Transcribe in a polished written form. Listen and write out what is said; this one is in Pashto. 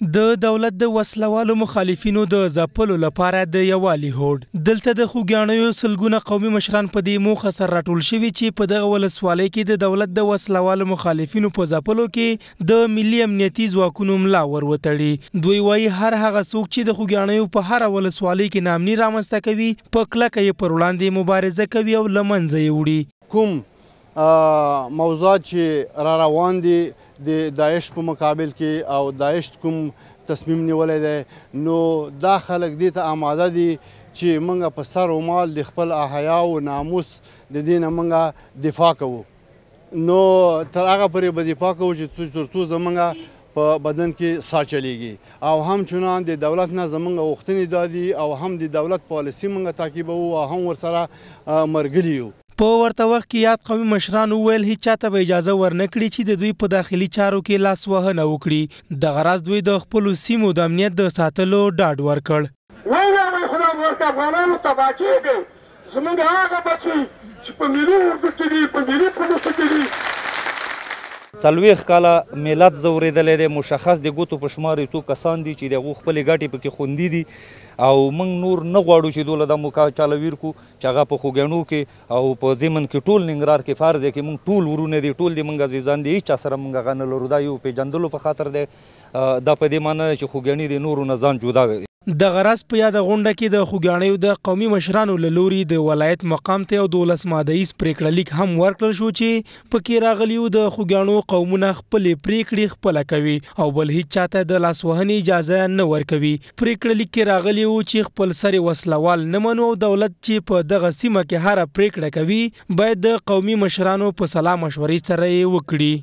د دولت د وسلوالو مخالفینو د ځپلو لپاره د یووالي هوډ. دلته د خوږیاڼیو سلګونه قومي مشران په دې موخه سره راټول شوي چې په دغه ولسوالۍ کې د دولت د وسلوالو مخالفینو په ځپلو کې د ملي امنیتي ځواکونو ملا ور وتړي. دوی وایي هر هغه څوک چې د خوږیاڼیو په هره ولسوالۍ کې ناامني رامنځته کوي په کلکه یې پر وړاندې مبارزه کوي او له منځه یې وړي. کوم موضوعات چې را روان دي د داعش په مقابل کې او داعش کوم تصمیم نیولی دی، نو دا خلک دې ته آماده دي چې موږ په سر و مال د خپل حیا او ناموس د دې نه موږ دفاع کوو. نو تر هغه پورې به دفاع کوو چې تر څو زموږ په بدن کې ساه چلیږي او همچنان د دولت نه زموږ غوښتنې دا دي او هم د دولت پالیسي موږ تعقیبوو او هم ورسره ملګري یو. په ورته وخت کې یاد قومي مشران وویل هیڅ چاته به اجازه ورنه کړي چې د دوی په داخلي چارو کې لاس وهنه وکړي. دغه راز دوی د خپلو سیمو د امنیت د ساتلو ډاډ ورکړ. وایي خدای ورته افغانانو تباه کېږي، زموږ هغه بچي چې په ملي اردو کې دي، په ملي پولیسو کې دي. 40 کاله ملت ځورېدلی دی. مشخص د ګوتو په شمار یو څو کسان دي چې د هغو خپلې ګټې پکې خوندي دي او موږ نور نه غواړو چې دوله دا موقع چالویر کړو چې هغه په خوږیاڼو کې او په ضمن کې ټول ننګرهار کې فرض دی کې موږ ټول ورونه دي، ټول د موږ عزیزان دي، هېچا سره موږ هغه نه لرو. دا یو پېژندلو په خاطر دی. دا په دې معنی چې خوږیاڼي د نورو نه ځان جدا. دغه راز په یاده غونډه کې د خوږیاڼیو د قومي مشرانو له لوري د ولایت مقام ته یو 12 مادهیز پرېکړه لیک هم ورکړل شو چې پکې راغلیو د خوږیاڼو قومونه خپلې پرېکړې خپله کوي او بل هیڅ چاته د لاسوهنې اجازه نه ورکوي. پرېکړه لیک کې راغلی و چې خپل سر وسلوال نه منو او دولت چې په دغه سیمه کې هره پرېکړه کوي باید د قومي مشرانو په سلا مشورې سره یې وکړي.